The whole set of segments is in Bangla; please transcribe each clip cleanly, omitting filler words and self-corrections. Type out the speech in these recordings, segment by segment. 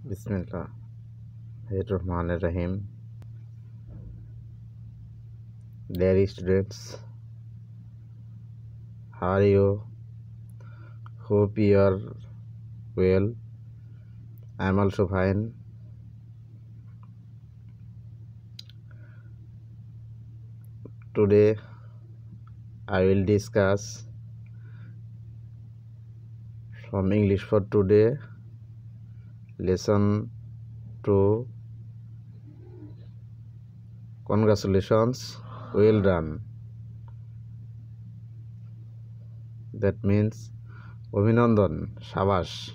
Bismillahirrahmanirrahim. Dear students, how are you? Hope you are well. I am also fine. Today I will discuss from English for today lesson 2. Congratulations, well done. That means Abhinandan, Shabash.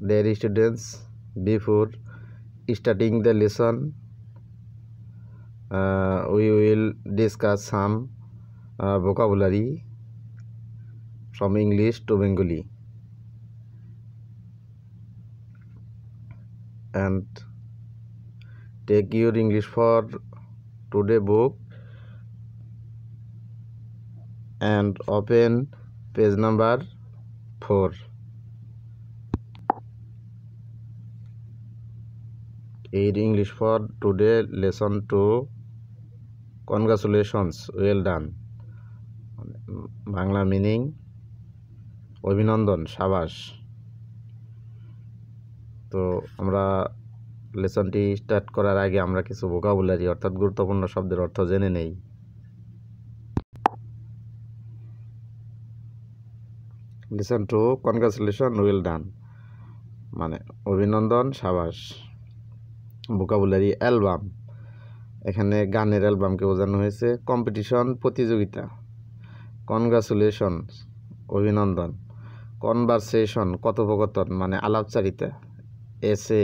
Dear students, before starting the lesson, we will discuss some vocabulary from English to Bengali, and take your English for today book and open page number 4. Read English for today lesson 2. Congratulations, well done. Bangla meaning অভিনন্দন, সাবাস। তো আমরা লেসনটি স্টার্ট করার আগে আমরা কিছু ভোকাবুলারি অর্থাৎ গুরুত্বপূর্ণ শব্দের অর্থ জেনে নেই। Listen to congratulation, well done মানে অভিনন্দন, সাবাস। ভোকাবুলারি অ্যালবাম, এখানে গানের অ্যালবামকে বোঝানো হয়েছে। কম্পিটিশন, প্রতিযোগিতা। কনগ্রাচুলেশন, অভিনন্দন। কনভারসেশন, কথোপকথন মানে আলাপচারিতা। এসে,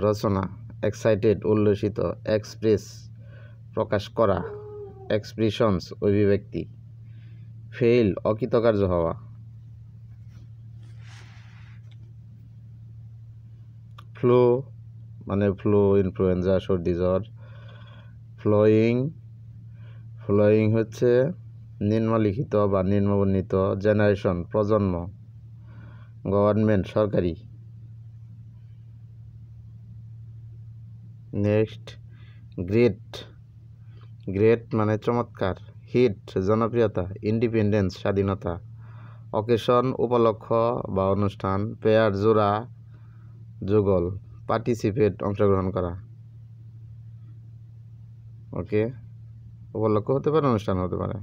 রচনা। এক্সাইটেড, উল্লসিত। এক্সপ্রেস, প্রকাশ করা। এক্সপ্রেশনস, অভিব্যক্তি। ফেইল, অকৃতকার্য হওয়া। ফ্লু মানে ফ্লু, ইনফ্লুয়েঞ্জা, সর্দি জ্বর। ফ্লোয়িং, ফ্লোয়িং হচ্ছে নিম্নলিখিত বা নিম্নবর্ণিত। জেনারেশন, প্রজন্ম। গভর্নমেন্ট, সরকারি। নেক্সট, গ্রেট, গ্রেট মানে চমৎকার। হিট, জনপ্রিয়তা। ইন্ডিপেন্ডেন্স, স্বাধীনতা। অকেশন, উপলক্ষ বা অনুষ্ঠান। পেয়ার, জোড়া, যুগল। পার্টিসিপেট, অংশগ্রহণ করা। ওকে, উপলক্ষ হতে পারে, অনুষ্ঠান হতে পারে।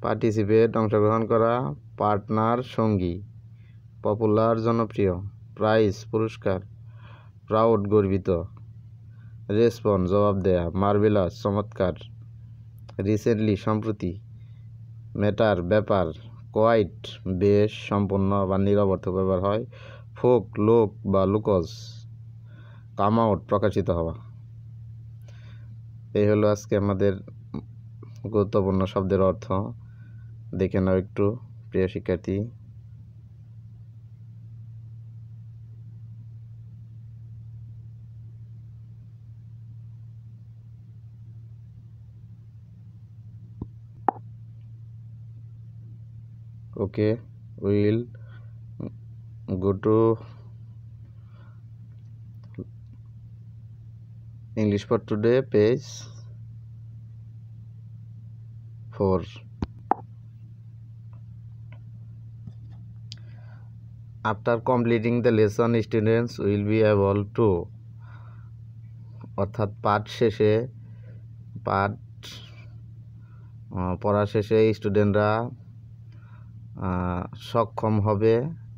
পার্টিসিপেট, অংশগ্রহণ করা। পার্টনার, সঙ্গী। পপুলার, জনপ্রিয়। প্রাইজ, পুরস্কার। প্রাউড, গর্বিত। রেসপন্স, জবাব দেয়া। মার্ভেলাস, চমৎকার। রিসেন্টলি, সম্প্রতি। ম্যাটার, ব্যাপার। কোয়াইট, বেশ, সম্পূর্ণ বা নীরব অর্থ ব্যবহার হয়। ফোক, লোক বা লুকজ। কাম আউট, প্রকাশিত হওয়া। এই হলো আজকে আমাদের গুরুত্বপূর্ণ শব্দের অর্থ। দেখে নাও একটু, প্রিয় শিক্ষার্থী। Okay, we will go to English for today, page 4. After completing the lesson, students will be able to, অর্থাৎ পাঠ শেষে, পাঠ পড়া শেষে স্টুডেন্টরা সক্ষম হবে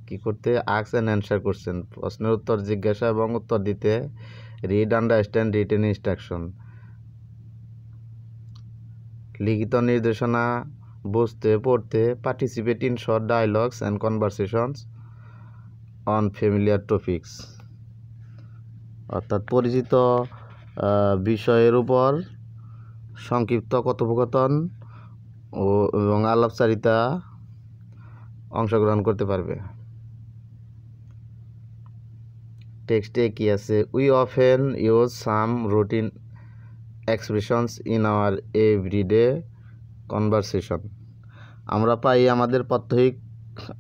কি করতে? আস্ক অ্যান্ড অ্যান্সার কোশ্চেন, প্রশ্নের উত্তর জিজ্ঞাসা এবং উত্তর দিতে। রিড, আন্ডারস্ট্যান্ড, রিটেন ইনস্ট্রাকশন, লিখিত নির্দেশনা বুঝতে, পড়তে। Participate in short dialogues and conversations on familiar topics, অর্থাৎ পরিচিত বিষয়ের উপর সংক্ষিপ্ত কথোপকথন এবং আলাপচারিতা অংশগ্রহণ করতে পারবে। টেক্সটে কি আছে? We often use some routine expressions in our everyday conversation. আমরা পাই আমাদের প্রাত্যহিক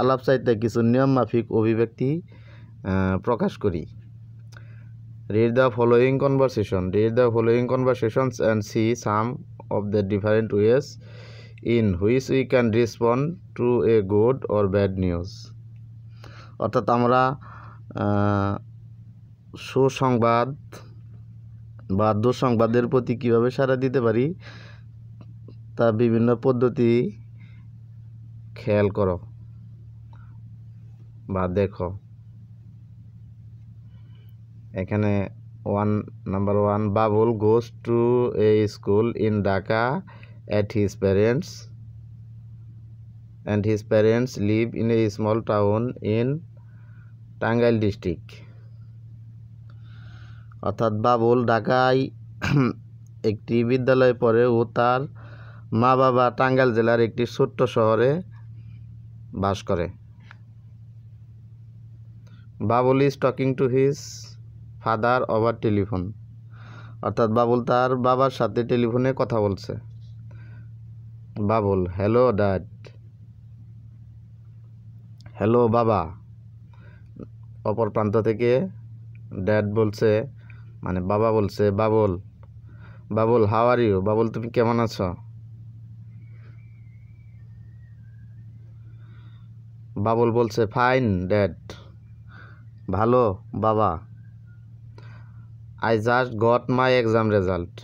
আলাপ চাইতে কিছু নিয়ম মাফিক অভিব্যক্তি প্রকাশ করি। Read the following conversations and see some of the different ways in which we can respond to a good or bad news. অর্থাৎ আমরা সুসংবাদ বা দুঃসংবাদের প্রতি কীভাবে সাড়া দিতে পারি তা বিভিন্ন পদ্ধতি খেয়াল করো বা দেখো। এখানে number 1, Babul goes to a school in Dhaka and his parents live in a small town in Tangail district. অর্থাৎ বাবুল ঢাকায় একটি বিদ্যালয়ে পড়ে ও তার মা বাবা টাঙ্গাইল জেলার একটি ছোট্ট শহরে বাস করে। Babul is talking to his father over telephone. অর্থাৎ বাবুল তার বাবার সাথে টেলিফোনে কথা বলছে। Babul, hello dad. হ্যালো বাবা। অপর প্রান্ত থেকে ড্যাড বলছে, মানে বাবা বলছে, Babul how are you. Babul, তুমি কেমন আছো? বাবুল বলছে, ফাইন ড্যাড। ভালো বাবা। I just got my exam result.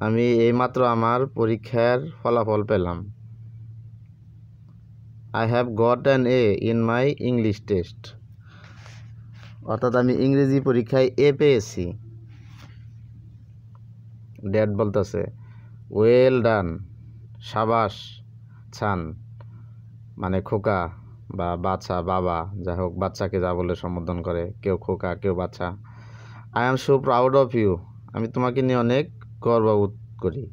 আমি এইমাত্র আমার পরীক্ষার ফলাফল পেলাম। I have got an A in my English test. অর্থাৎ আমি ইংরেজি পরীক্ষায় এ পেয়েছি। ড্যাড বলতেছে, ওয়েল ডান, সাবাস ছান, মানে খোকা বা বাচ্চা, বাবা যাই হোক, বাচ্চাকে যা বলে সম্বোধন করে, কেউ খোকা কেউ বাচ্চা। I am so proud of you. আমি তোমাকে নিয়ে অনেক গর্ববোধ করি।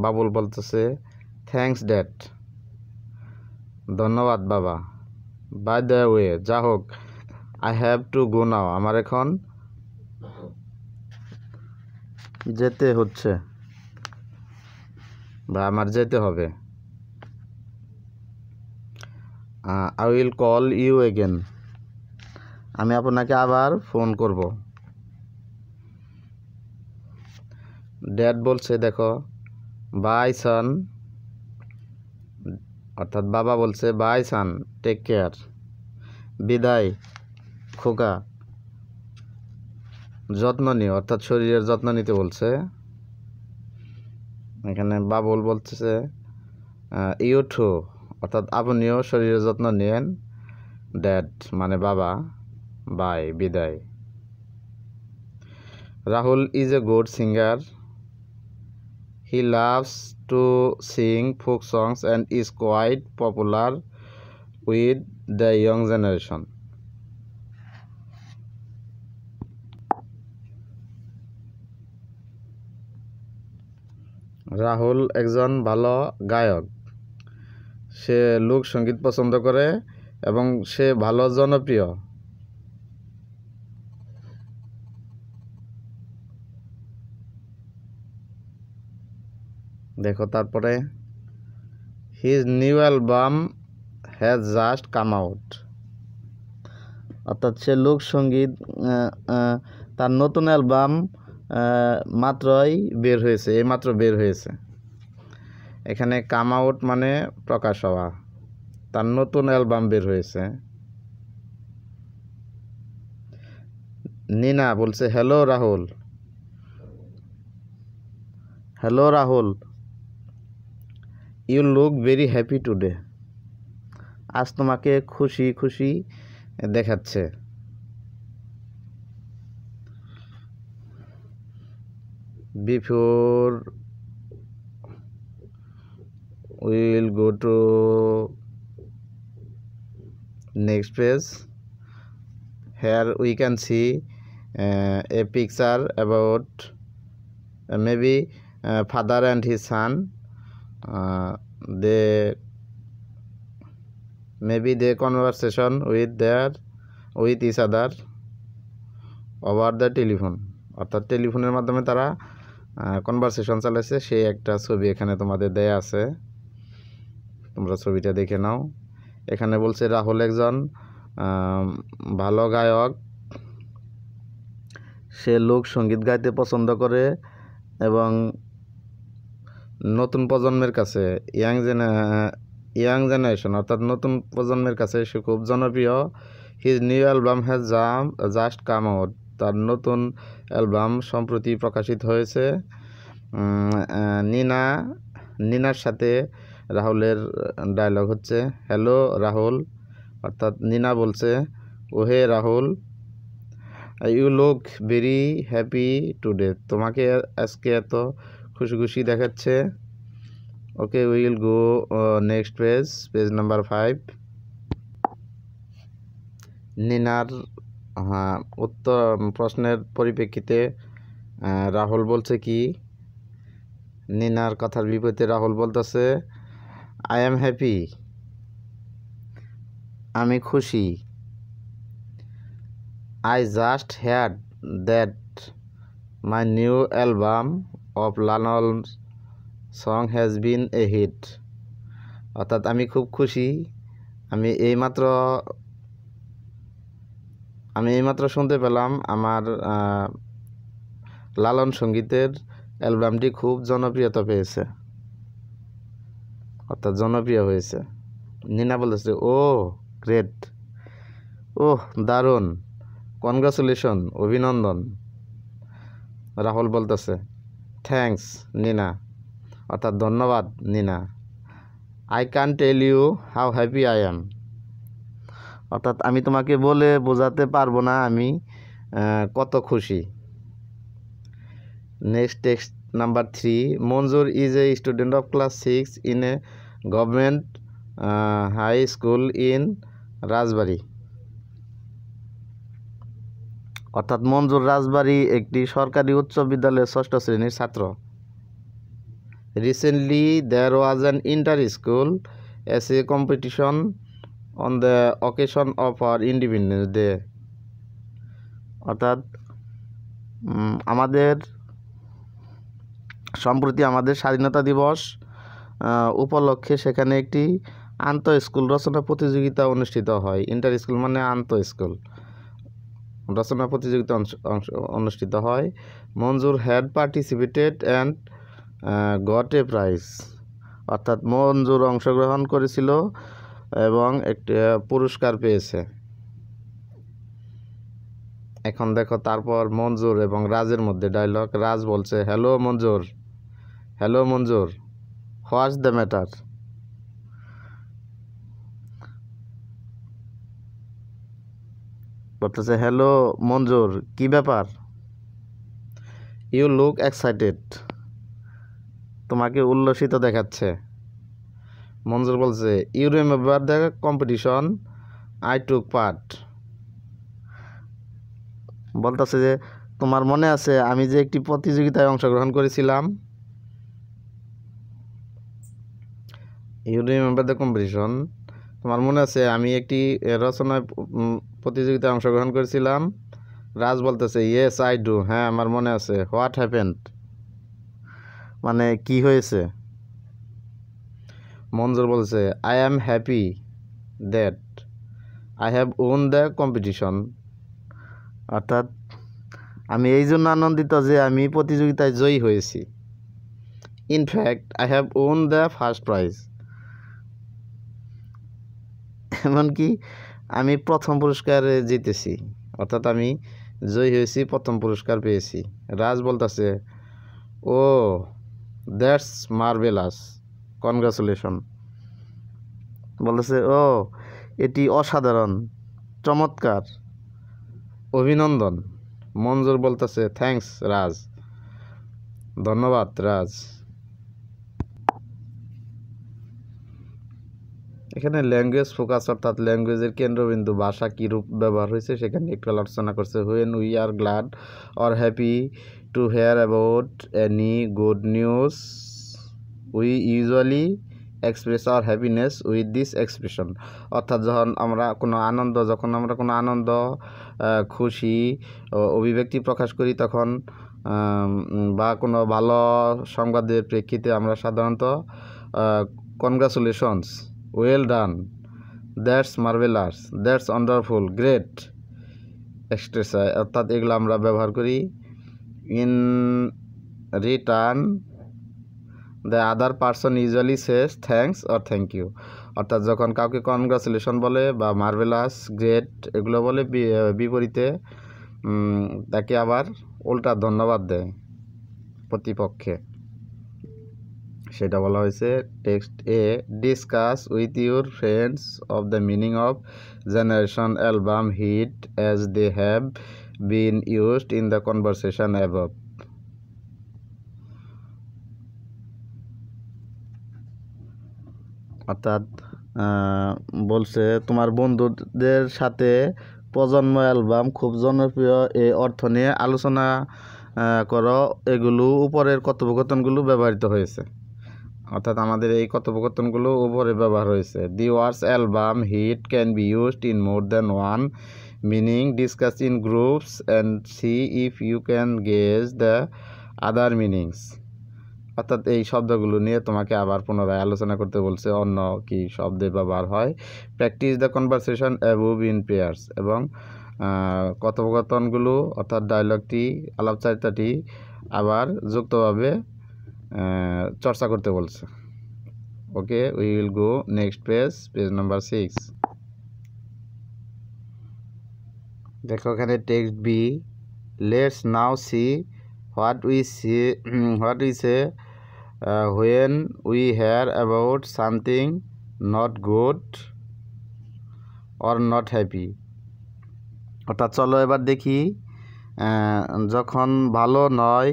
বাবুল বলতেছে, থ্যাঙ্কস ড্যাড। ধন্যবাদ বাবা। বাই দ্য ওয়ে, যা হোক, I have to go now. আমার এখন যেতে হচ্ছে বা আমার যেতে হবে। I will call you again. আমি আপনাকে আবার ফোন করব। ড্যাড বলছে, দেখো, বাই সান। অর্থাৎ বাবা বলছে, বাই সান, টেক কেয়ার। বিদায় খোকা, যত্ন নিও। অর্থাৎ শরীরের যত্ন নিতে বলছে। এখানে বাবুল বলতেছে, ইউ টু, অর্থাৎ আপনিও শরীরের যত্ন নেন। ড্যাড মানে বাবা, বাই বিদায়। Rahul is a good singer. He loves to sing folk songs and is quite popular with the young generation. Rahul একজন ভালো গায়ক। সে লোকসঙ্গীত পছন্দ করে এবং সে ভালো জনপ্রিয়। দেখো তারপরে, his new album has just come out. অর্থাৎ সে লোকসঙ্গীত, তার নতুন অ্যালবাম মাত্রই বের হয়েছে, এইমাত্র বের হয়েছে। এখানে কাম আউট মানে প্রকাশ হওয়া। তার নতুন অ্যালবাম বের হয়েছে। নিনা বলছে, hello Rahul. Hello Rahul, you look very happy today. আজ তোমাকে খুশি খুশি দেখাচ্ছে। Before we will go to next page. Here we can see a picture about maybe father and his son. They conversation with each other over the telephone. অর্থাৎ টেলিফোনের মাধ্যমে তারা কনভারসেশন চালাইছে সেই একটা ছবি এখানে তোমাদের দেয়া আছে, তোমরা ছবিটা দেখে নাও। এখানে বলছে রাহুল একজন ভালো গায়ক, সে লোকসঙ্গীত গাইতে পছন্দ করে এবং নতুন প্রজন্মের কাছে ইয়াং জেনারেশন অর্থাৎ নতুন প্রজন্মের কাছে সে খুব জনপ্রিয়। His new album has just come out, তার নতুন অ্যালবাম সম্প্রতি প্রকাশিত হয়েছে। নিনার সাথে রাহুলের ডায়লগ হচ্ছে হ্যালো রাহুল, অর্থাৎ নিনা বলছে ওহে Rahul, you look very happy today, তোমাকে আজকে এত খুশি খুশি দেখাচ্ছে। Okay will go next page number 5। নিনার উত্তর প্রশ্নের পরিপ্রেক্ষিতে রাহুল বলছে কি, নিনার কথার বিপরীতে রাহুল বলতেছে আই এম হ্যাপি, আমি খুশি। I just heard that my new album of Lanol's song has been a hit, অর্থাৎ আমি খুব খুশি, আমি এইমাত্র শুনতে পেলাম আমার লালন সঙ্গীতের অ্যালবামটি খুব জনপ্রিয়তা পেয়েছে, অর্থাৎ জনপ্রিয় হয়েছে। নিনা বলেছে ও গ্রেট, ওহ দারুণ, কনগ্রাচুলেশন, অভিনন্দন। রাহুল বলতেছে থ্যাঙ্কস নিনা, অর্থাৎ ধন্যবাদ Nina. I can tell you how happy I am, অর্থাৎ আমি তোমাকে বলে বোঝাতে পারবো না আমি কত খুশি। Next text number 3, Manjur is a student of class 6 in a government high school in Rajbari, অর্থাৎ মঞ্জুর রাজবাড়ি একটি সরকারি উচ্চ বিদ্যালয়ের 6ষ্ঠ শ্রেণীর ছাত্র। Recently there was an inter school essay competition on the occasion of our independence day, অর্থাৎ সম্প্রতি আমাদের স্বাধীনতা দিবস উপলক্ষে সেখানে একটি আন্তঃ স্কুল রচনা প্রতিযোগিতা অনুষ্ঠিত হয়। ইন্টার স্কুল মানে আন্তঃ স্কুল রচনা প্রতিযোগিতা অনুষ্ঠিত হয়। Manjur had participated and got a prize, অর্থাৎ মঞ্জুর অংশগ্রহণ করেছিল এবং একটি পুরস্কার পেয়েছে। এখন দেখো তারপর মঞ্জুর এবং রাজের মধ্যে ডায়লগ। রাজ বলছে hello Manzur, what's the matter, বলতেছে হ্যালো মঞ্জুর কি ব্যাপার। ইউ লুক এক্সাইটেড, তোমাকে উল্লসিত দেখাচ্ছে। মঞ্জুর বলছে you remember the competition I took part, বলতেছে যে তোমার মনে আছে আমি যে একটি প্রতিযোগিতায় অংশগ্রহণ করেছিলাম। ইউ রিমেম্বার দ্য কম্পিটিশন, তোমার মনে আছে আমি একটি রচনায় প্রতিযোগিতায় অংশগ্রহণ করেছিলাম। রাজ বলতেছে ইয়েস আই ডু, হ্যাঁ আমার মনে আছে। হোয়াট হ্যাপেন্ড, মানে কি হয়েছে। মঞ্জুর বলছে I am happy that I have won the competition, অর্থাৎ আমি এই জন্য আনন্দিত যে আমি প্রতিযোগিতায় জয়ী হয়েছি। In fact I have won the first prize, এমনকি আমি প্রথম পুরস্কার জিতেছি, অর্থাৎ আমি জয়ী হয়েছি, প্রথম পুরস্কার পেয়েছি। রাজ বলতেছে ও দ্যাটস মার্ভেলাস, কনগ্রাচুলেশন, বলতেছে ও এটি অসাধারণ, চমৎকার, অভিনন্দন। মঞ্জুর বলতেছে থ্যাঙ্কস রাজ, ধন্যবাদ রাজ। এখানে ল্যাঙ্গুয়েজ ফোকাস অর্থাৎ ল্যাঙ্গুয়েজের কেন্দ্রবিন্দু ভাষা কী রূপ ব্যবহার হয়েছে সেখানে একটু আলোচনা করছে। When we are glad or happy to hear about any good news we usually express our happiness with this expression, অর্থাৎ যখন আমরা কোনো আনন্দ খুশি অভিব্যক্তি প্রকাশ করি তখন বা কোনো ভালো সংবাদের প্রেক্ষিতে আমরা সাধারণত congratulations, well done, that's marvellous, that's wonderful, great, এক্সট্রেসা অর্থাৎ এগুলো আমরা ব্যবহার করি। In return the other person usually says thanks or thank you, অর্থাৎ যখন কাউকে কনগ্রাচুলেশন বলে বা মার্ভেলাস, গ্রেট এগুলো বলে, বিপরীতে তাকে আবার উল্টা ধন্যবাদ দেয় প্রতিপক্ষে, সেটা বলা হয়েছে টেক্সট এ। Discuss with your friends of the meaning of generation album hit as they have been used in the conversation above. অর্থাৎ বলছে তোমার বন্ধুদের সাথে প্রজন্ম অ্যালবাম খুব জনপ্রিয় এই অর্থ নিয়ে আলোচনা করো, এগুলো উপরের কথোপকথনগুলো ব্যবহৃত হয়েছে। অর্থাৎ আমাদের এই কথোপকথনগুলো উপরে ব্যবহার হয়েছে। The words album hit can be used in more than one meaning, discuss in groups and see if you can guess the other meanings. অর্থাৎ এই শব্দগুলো নিয়ে তোমাকে আবার পুনরায় আলোচনা করতে বলছে অন্য কি শব্দে ব্যবহার হয়। Practice the conversation above in pairs, এবং কথোপকথনগুলো অর্থাৎ ডায়লগটি, আলাপচারিতাটি আবার যুক্তভাবে চর্চা করতে বলছে। Okay, we will go next page number 6। দেখো এখানে text B. Let's now see what we say when we hear about something not good or not happy। অর্থাৎ চলো এবার দেখি যখন ভালো নয়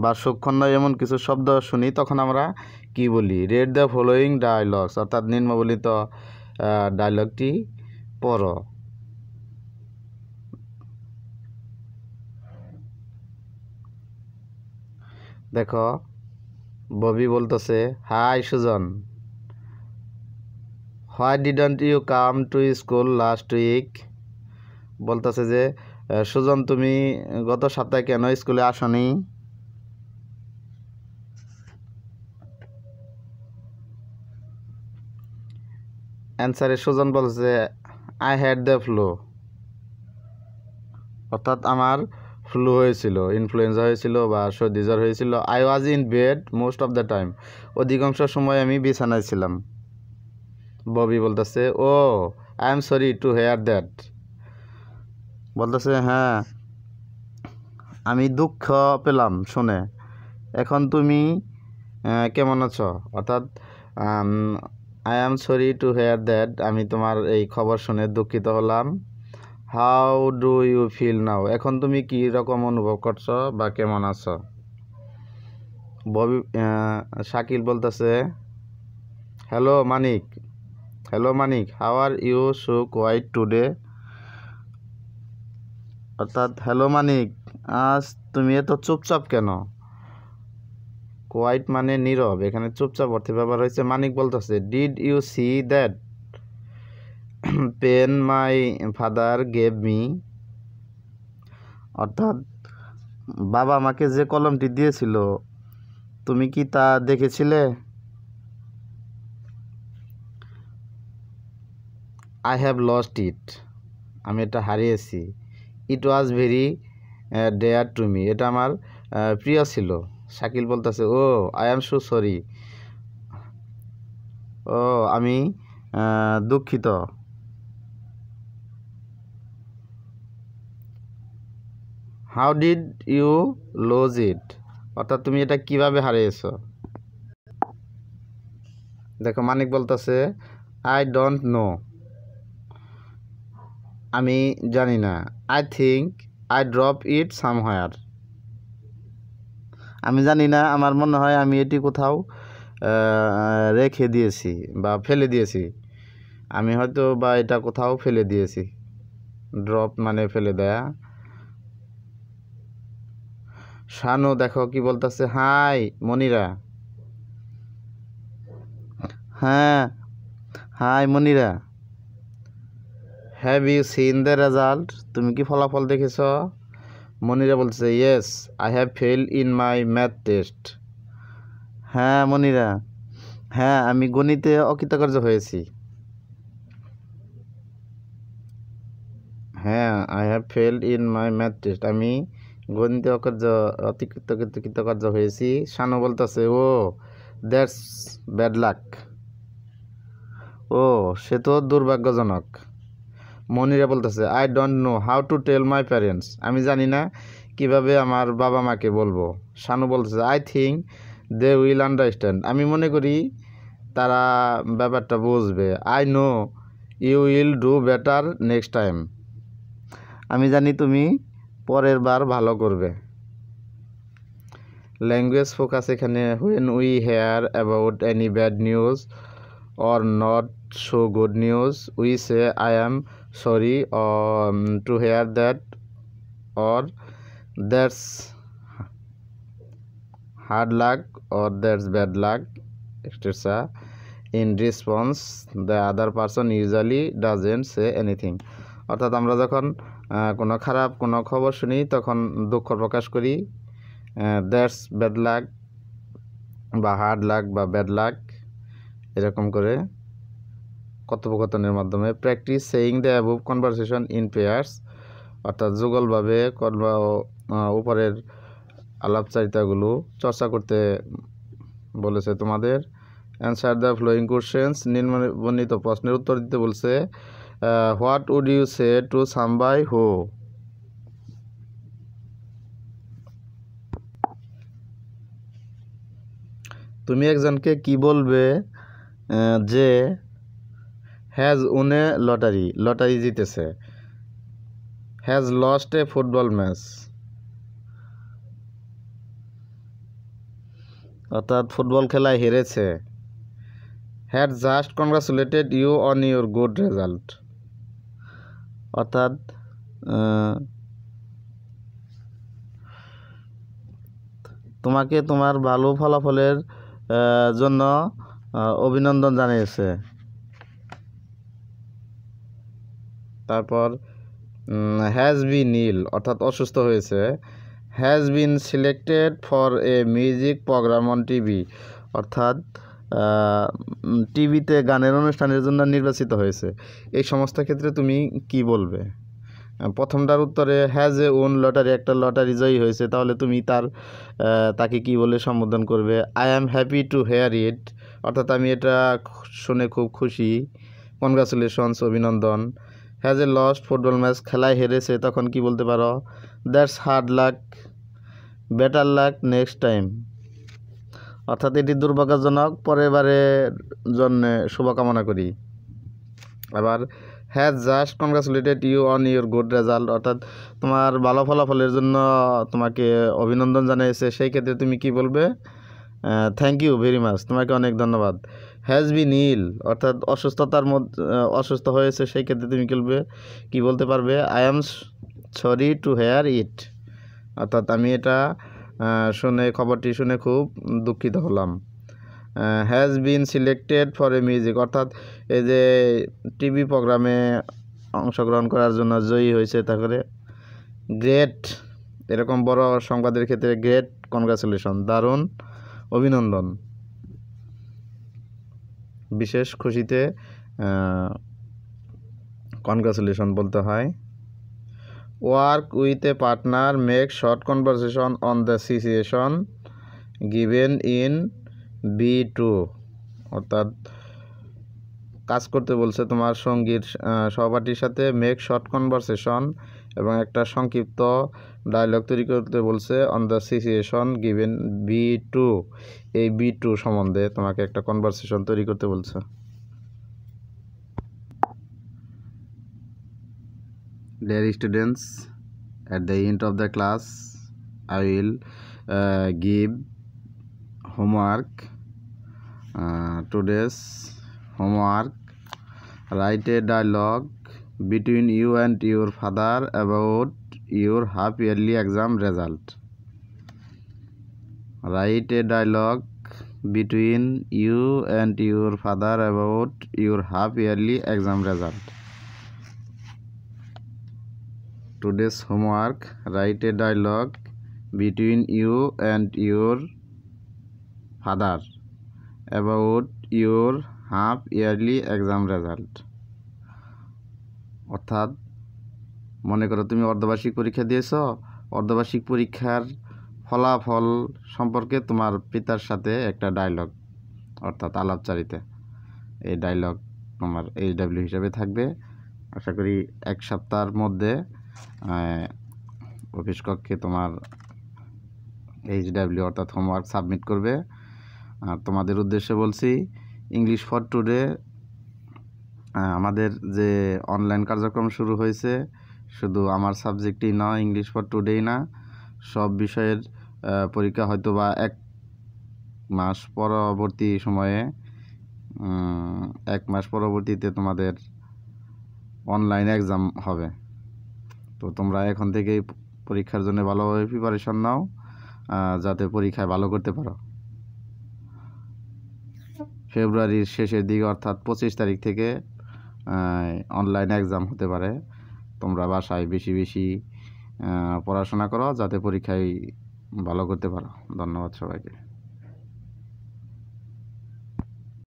বা সুখকর নয় এমন কিছু শব্দ শুনি তখন আমরা কি বলি। রেড দ্য ফলোয়িং ডায়লগস, অর্থাৎ নিম্নবর্ণিত ডায়লগটি পড়ো। দেখো ববি বলতেছে, hi Sujan, why didn't you come to school last week. বলতেছে যে সুজন তুমি গত সপ্তাহে কেন স্কুলে আসনি। অ্যান্সারে সুজন বলছে, আই হ্যাড দ্য ফ্লু, অর্থাৎ আমার ফ্লু হয়েছিল, ইনফ্লুয়েঞ্জা হয়েছিল বা সর্দি জ্বর হয়েছিল। I was in bed most of the time, অধিকাংশ সময় আমি বিছানায় ছিলাম। ববি বলতেছে, oh I am sorry to hear that. বলতেছে, হ্যাঁ আমি দুঃখ পেলাম শুনে। এখন তুমি কেমন আছো, অর্থাৎ I am sorry to hear that, আমি তোমার এই খবর শুনে দুঃখিত হলাম। How do you feel now, এখন তুমি কি রকম অনুভব করছো বা কেমন আছো। ববি শাকিল বলতেছে, hello Manik, how are you so quiet today. অর্থাৎ হ্যালো মানিক, আজ তুমি এত চুপচাপ কেন। কোয়াইট মানে নীরব, এখানে চুপচাপ অর্থে ব্যবহার হয়েছে। মানিক বলতেছে, did you see that pen my father gave me. অর্থাৎ বাবা আমাকে যে কলমটি দিয়েছিল তুমি কি তা দেখেছিলে। আই হ্যাভ লস্ট ইট, আমি এটা হারিয়েছি। It was very dear to me, এটা আমার প্রিয় ছিল। শাকিল বলতেছে, oh I am so sorry, ও আমি দুঃখিত। How did you lose it, অর্থাৎ তুমি এটা কিভাবে হারিয়েছো। দেখো মানিক বলতেছে, আই ডোন্ট নো, আমি জানি না। I think I drop it somewhere, আমি জানি না, আমার মনে হয় আমি এটি কোথাও রেখে দিয়েছি বা ফেলে দিয়েছি। আমি হয়তো বা এটা কোথাও ফেলে দিয়েছি। ড্রপ মানে ফেলে দেয়া। শানু দেখো কি বলতেছে, হাই মনিরা, হ্যাঁ hi Monira. Have you seen the result, তুমি কি ফলাফল দেখেছ। মনিরা বলছে yes I have fail in my math test. হ্যাঁ মনিরা, হ্যাঁ আমি গণিতে অকৃতকার্য হয়েছি। হ্যাঁ I have failed in my math test, আমি গণিতে অকৃতকার্য হয়েছি। শানু বলতেছে ও দ্যাটস ব্যাড লাক, ও সে তো দুর্ভাগ্যজনক। মনিরা বলতেছে I don't know how to tell my parents, আমি জানি না কিভাবে আমার বাবা মাকে বলবো। শানু বলতেছে I think they will understand, আমি মনে করি তারা ব্যাপারটা বুঝবে। I know you will do better next time, আমি জানি তুমি পরের বার ভালো করবে। ল্যাঙ্গুয়েজ ফোকাস এখানে when we hear about any bad news or not so good news we say I am sorry to hear that or that's hard luck or that's bad luck etc. In response the other person usually doesn't say anything, অর্থাৎ আমরা যখন কোনো খারাপ কোনো খবর শুনি তখন দুঃখ প্রকাশ করি, দ্যাটস ব্যাড লাক বা হার্ড লাক বা ব্যাড লাক এরকম করে কথোপকথনের মাধ্যমে। Practice saying the above conversation in pairs, অর্থাৎ যুগলভাবে উপরের আলাপচারিতাগুলো চর্চা করতে বলেছে তোমাদের। অ্যান্সার দ্য ফ্লোয়িং কোশ্চেন্স, নিম্নবর্ণিত প্রশ্নের উত্তর দিতে বলছে। What would you say to somebody who, তুমি একজনকে কি বলবে যে হ্যাজ উন এ লটারি জিতেছে। Has lost a football match, অর্থাৎ ফুটবল খেলায় হেরেছে। Had just congratulated you on your good result, অর্থাৎ তোমাকে তোমার ভালো ফলাফলের জন্য অভিনন্দন জানিয়েছে। তারপর হ্যাজ বিন ইল, অর্থাৎ অসুস্থ হয়েছে। Has been selected for a music program on TV, অর্থাৎ টিভিতে গানের অনুষ্ঠানের জন্য নির্বাচিত হয়েছে। এই সমস্ত ক্ষেত্রে তুমি কি বলবে? প্রথমটার উত্তরে হ্যাজ এ ওন লটারি, একটা লটারি জয়ী হয়েছে, তাহলে তুমি তাকে কি বলে সম্বোধন করবে? I am happy to hear it, অর্থাৎ আমি এটা শুনে খুব খুশি। কনগ্রাচুলেশনস, অভিনন্দন। Has a lost football match, খেলায় হেরেছে, তখন কি বলতে পারো? That's hard luck, better luck next time, অর্থাৎ এটি দুর্ভাগ্যজনক, পরের বারের জন্য শুভকামনা করি। আবার has just congratulated you on your good result, অর্থাৎ তোমার ভালো ফলাফলের জন্য তোমাকে অভিনন্দন জানিয়েছে, সেই ক্ষেত্রে তুমি কি বলবে? থ্যাংক ইউ ভেরি মাচ, তোমাকে অনেক ধন্যবাদ। হ্যাজ বিন ইল, অর্থাৎ অসুস্থতার মধ্যে অসুস্থ হয়েছে, সেই ক্ষেত্রে তুমি কি বলতে পারবে? I am sorry to hear it, অর্থাৎ আমি এটা খবরটি শুনে খুব দুঃখিত হলাম। Has been selected for a music, অর্থাৎ এই যে টিভি প্রোগ্রামে অংশগ্রহণ করার জন্য জয়ী হয়েছে, তারপরে গ্রেট, এরকম বড় সংবাদের ক্ষেত্রে গ্রেট কনগ্রাচুলেশন, দারুণ অভিনন্দন। বিশেষ খুশিতে কনগ্রাচুলেশন বলতে হয়। Work with a partner, make short conversation on the situation given in B2, অর্থাৎ কাজ করতে বলছে তোমার সঙ্গীর সহপাঠীর সাথে। মেক শর্ট কনভারসেশন এবং একটা সংক্ষিপ্ত ডায়লগ তৈরি করতে বলছে on the situation given B2, এই B2 সম্বন্ধে তোমাকে একটা কনভারসেশন তৈরি করতে বলছে। Dear students, at the end of the class I will give homework. Today's homework: write a dialogue between you and your father about your half yearly exam result. Write a dialogue between you and your father about your half yearly exam result. Today's homework, write a dialogue between you and your father about your half yearly exam result. অর্থাৎ মনে করো তুমি অর্ধবার্ষিক পরীক্ষা দিয়েছ, অর্ধবার্ষিক পরীক্ষার ফলাফল সম্পর্কে তোমার পিতার সাথে একটা ডায়লগ অর্থাৎ আলাপচারিতা, এই ডায়লগ তোমার HW হিসাবে থাকবে। আশা করি 1 সপ্তাহের মধ্যে অফিস কক্ষে তোমার HW অর্থাৎ হোমওয়ার্ক সাবমিট করবে। আর তোমাদের উদ্দেশ্যে বলছি, ইংলিশ ফর টুডে আমাদের যে অনলাইন কার্যক্রম শুরু হয়েছে, শুধু আমার সাবজেক্টই না, ইংলিশ ফর টুডেই না, সব বিষয়ের পরীক্ষা হয়তো বা 1 মাস পরবর্তী সময়ে 1 মাস পরবর্তীতে তোমাদের অনলাইন এক্সাম হবে। তো তোমরা এখন থেকেই পরীক্ষার জন্য ভালোভাবে প্রিপারেশন নাও, যাতে পরীক্ষায় ভালো করতে পারো। ফেব্রুয়ারির শেষের দিকে অর্থাৎ 25 তারিখ থেকে অনলাইন এক্সাম হতে পারে। তোমরা বাসায় বেশি বেশি পড়াশোনা করো, যাতে পরীক্ষায় ভালো করতে পারো। ধন্যবাদ সবাইকে।